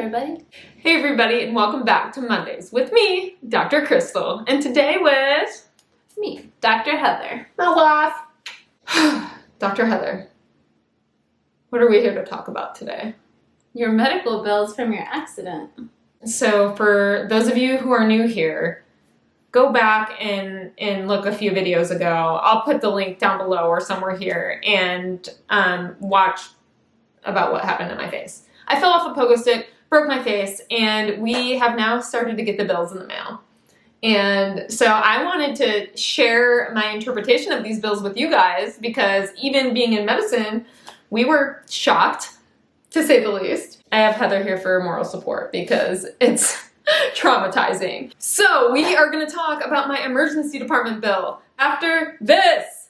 everybody. Hey everybody, and welcome back to Mondays with me, Dr. Crystal, and today with Me, Dr. Heather. my wife, Dr. Heather. What are we here to talk about today? Your medical bills from your accident. So for those of you who are new here, go back and look a few videos ago. I'll put the link down below or somewhere here and watch about what happened to my face. I fell off a pogo stick, broke my face, and we have now started to get the bills in the mail. And so I wanted to share my interpretation of these bills with you guys because even being in medicine, we were shocked, to say the least. I have Heather here for moral support because it's traumatizing. So we are going to talk about my emergency department bill after this.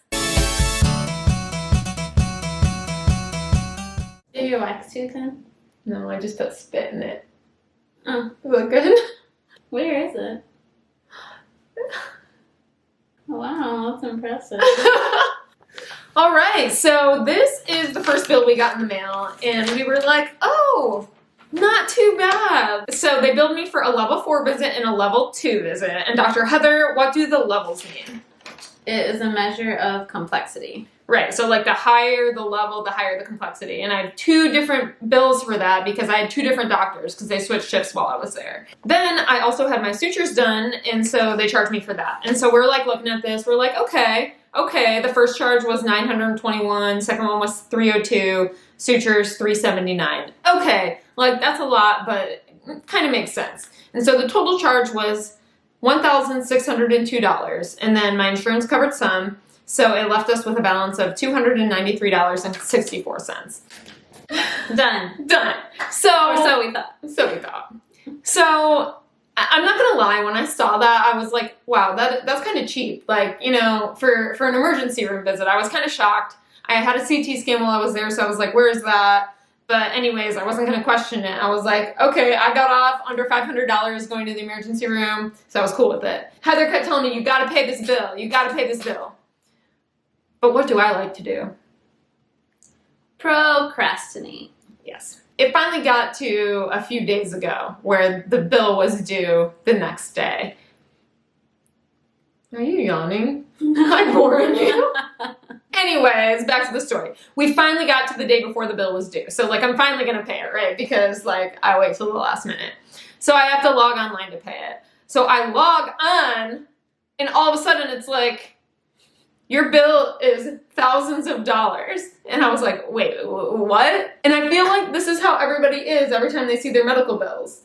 Did your wax tooth in? No, I just put spit in it. Oh. Is that good? Where is it? Wow, that's impressive. All right, so this is the first bill we got in the mail, and we were like, oh, not too bad. So they billed me for a level 4 visit and a level 2 visit. And Dr. Heather, what do the levels mean? It is a measure of complexity. Right, so like the higher the level, the higher the complexity. And I have 2 different bills for that because I had 2 different doctors because they switched shifts while I was there. Then I also had my sutures done, and so they charged me for that. And so we're like looking at this, we're like, okay, the first charge was $921, second one was $302, sutures $379. Okay, like that's a lot, but it kind of makes sense. And so the total charge was $1,602, and then my insurance covered some. So it left us with a balance of $293.64. Done. So we thought. So I'm not gonna lie, when I saw that, I was like, wow, that's kind of cheap. Like, you know, for an emergency room visit, I was kind of shocked. I had a CT scan while I was there, so I was like, where is that? But anyways, I wasn't gonna question it. I was like, okay, I got off under $500 going to the emergency room, so I was cool with it. Heather kept telling me, you gotta pay this bill. You gotta pay this bill. But what do I like to do? Procrastinate. Yes. It finally got to a few days ago where the bill was due the next day. Are you yawning? I'm boring you. Anyways, back to the story. We finally got to the day before the bill was due. So like I'm finally going to pay it, right? Because like I wait till the last minute. So I have to log online to pay it. So I log on and all of a sudden it's like, your bill is thousands of dollars. And I was like, wait, what? And I feel like this is how everybody is every time they see their medical bills.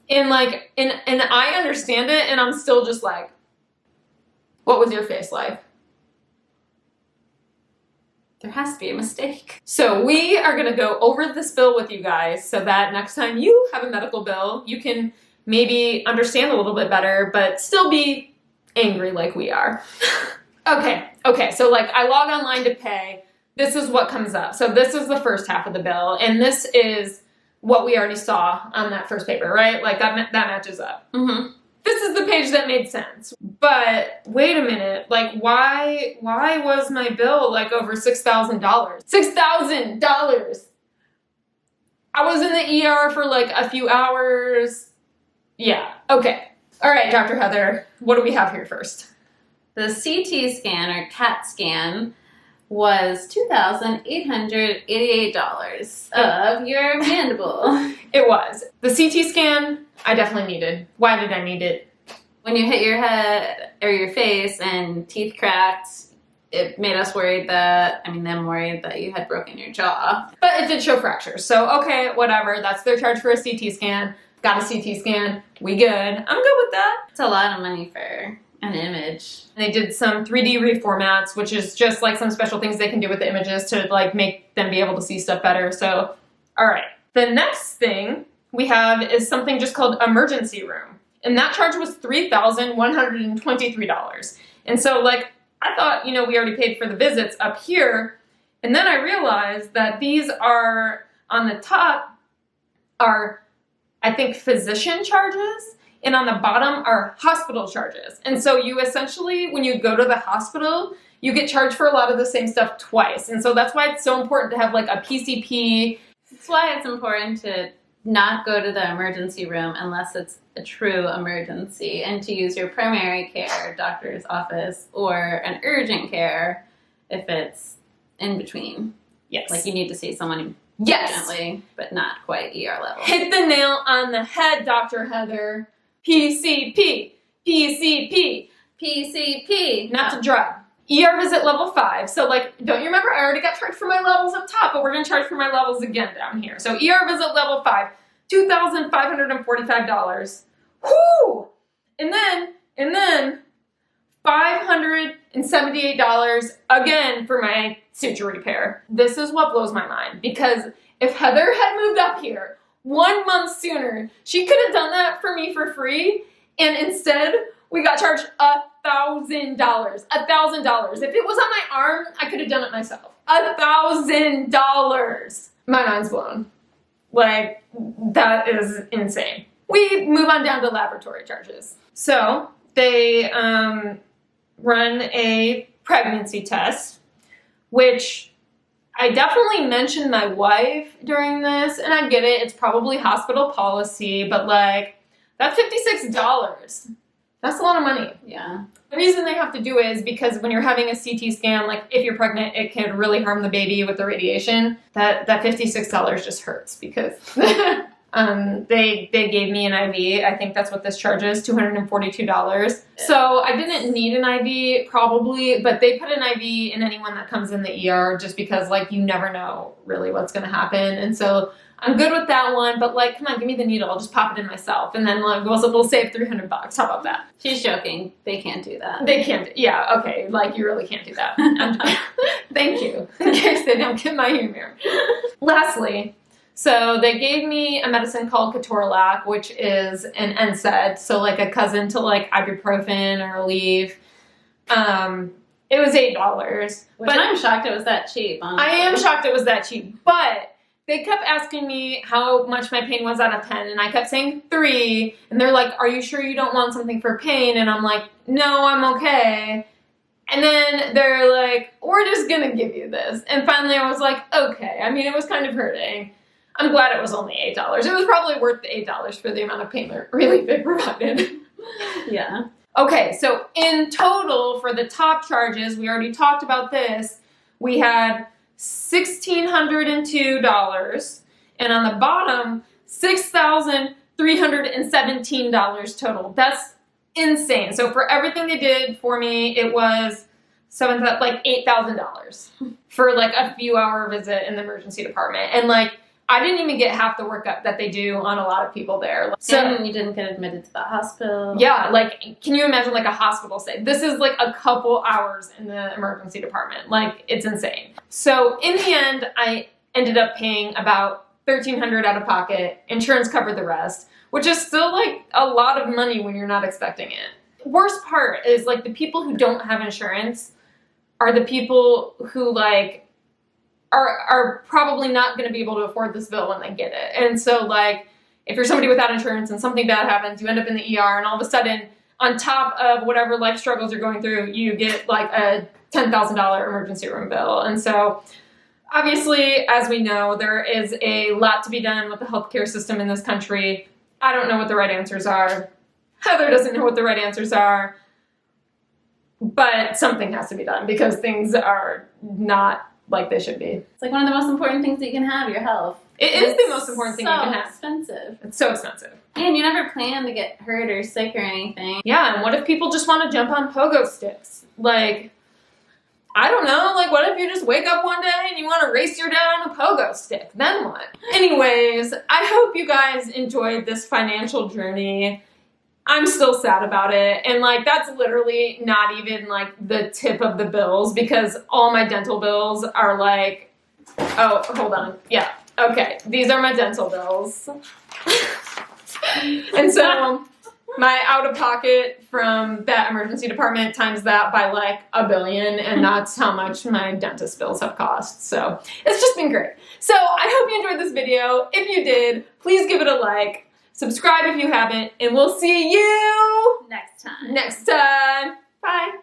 And like, and I understand it, and I'm still just like, what was your face like? There has to be a mistake. So we are gonna go over this bill with you guys so that next time you have a medical bill, you can maybe understand a little bit better, but still be angry like we are. Okay, so like I log online to pay, this is what comes up. So this is the first half of the bill, and this is what we already saw on that first paper, right? Like that matches up. Mm-hmm. This is the page that made sense. But wait a minute, like why was my bill like over $6,000? $6,000! I was in the ER for like a few hours. Yeah, okay. All right, Dr. Heather, what do we have here first? The CT scan or CAT scan was $2,888 of your mandible. It was. The CT scan, I definitely needed. Why did I need it? When you hit your head or your face and teeth cracked, it made us worried that you had broken your jaw. But it did show fractures. So, okay, whatever. That's their charge for a CT scan. Got a CT scan. We good. I'm good with that. It's a lot of money for an image. They did some 3D reformats, which is just like some special things they can do with the images to like make them be able to see stuff better. So, all right. The next thing we have is something just called emergency room. And that charge was $3,123. And so like, I thought, we already paid for the visits up here. And then I realized that these are on the top are, I think, physician charges. And on the bottom are hospital charges. And so you essentially, when you go to the hospital, you get charged for a lot of the same stuff twice. And so that's why it's so important to have like a PCP. That's why it's important to not go to the emergency room unless it's a true emergency, and to use your primary care doctor's office or an urgent care if it's in between. Yes. Like you need to see someone yes. urgently, but not quite ER level. Hit the nail on the head, Dr. Heather. PCP. PCP. PCP. Not to drug. ER visit level 5. So, like, don't you remember? I already got charged for my levels up top, but we're going to charge for my levels again down here. So, ER visit level 5, $2,545. Whoo! And then, $578 again for my suture repair. This is what blows my mind, because if Heather had moved up here 1 month sooner, she could have done that for me for free, and instead we got charged $1,000. $1,000. If it was on my arm, I could have done it myself. $1,000. My mind's blown. Like, that is insane. We move on down to laboratory charges. So they run a pregnancy test, which I definitely mentioned my wife during this, and I get it, it's probably hospital policy, but like, that's $56. That's a lot of money. Yeah. The reason they have to do it is because when you're having a CT scan, like if you're pregnant, it can really harm the baby with the radiation. That $56 just hurts because they gave me an IV. I think that's what this charges, $242. So I didn't need an IV probably, but they put an IV in anyone that comes in the ER just because like you never know really what's going to happen. And so I'm good with that one, but like, come on, give me the needle. I'll just pop it in myself. And then like, we'll save $300. How about that? She's joking. They can't do that. They can't. Yeah, okay. Like, you really can't do that. Thank you. In case they don't get my humor. Lastly, so they gave me a medicine called Ketorolac, which is an NSAID, so like a cousin to like ibuprofen or Aleve. It was $8. But I'm shocked it was that cheap, honestly. I am shocked it was that cheap, but they kept asking me how much my pain was out of 10, and I kept saying 3, and they're like, are you sure you don't want something for pain? And I'm like, no, I'm okay. And then they're like, we're just gonna give you this. And finally I was like, okay. I mean, it was kind of hurting. I'm glad it was only $8. It was probably worth the $8 for the amount of pain relief they provided. Yeah. Okay, so in total for the top charges, we already talked about this, we had $1,602, and on the bottom, $6,317 total. That's insane. So for everything they did for me, it was $8,000 for like a few hour visit in the emergency department. And like, I didn't even get half the workup that they do on a lot of people there. So and you didn't get admitted to the hospital. Yeah, like, can you imagine like a hospital stay? This is like a couple hours in the emergency department. Like, it's insane. So in the end, I ended up paying about $1,300 out of pocket. Insurance covered the rest, which is still like a lot of money when you're not expecting it. Worst part is like the people who don't have insurance are the people who like are probably not going to be able to afford this bill when they get it. And so like, if you're somebody without insurance and something bad happens, you end up in the ER, and all of a sudden, on top of whatever life struggles you're going through, you get like a $10,000 emergency room bill. And so obviously, as we know, there is a lot to be done with the healthcare system in this country. I don't know what the right answers are. Heather doesn't know what the right answers are. But something has to be done because things are not like they should be. It's like one of the most important things that you can have, your health. It is the most important thing you can have. It's so expensive. It's so expensive. And you never plan to get hurt or sick or anything. Yeah, and what if people just want to jump on pogo sticks? Like, I don't know, like what if you just wake up one day and you want to race your dad on a pogo stick? Then what? Anyways, I hope you guys enjoyed this financial journey. I'm still sad about it, and like that's literally not even like the tip of the bills because all my dental bills are like, oh, hold on, yeah, okay, these are my dental bills. And so my out-of-pocket from that emergency department times that by like $1 billion, and that's how much my dentist bills have cost. So it's just been great. So I hope you enjoyed this video. If you did, please give it a like. Subscribe if you haven't, and we'll see you next time. Bye.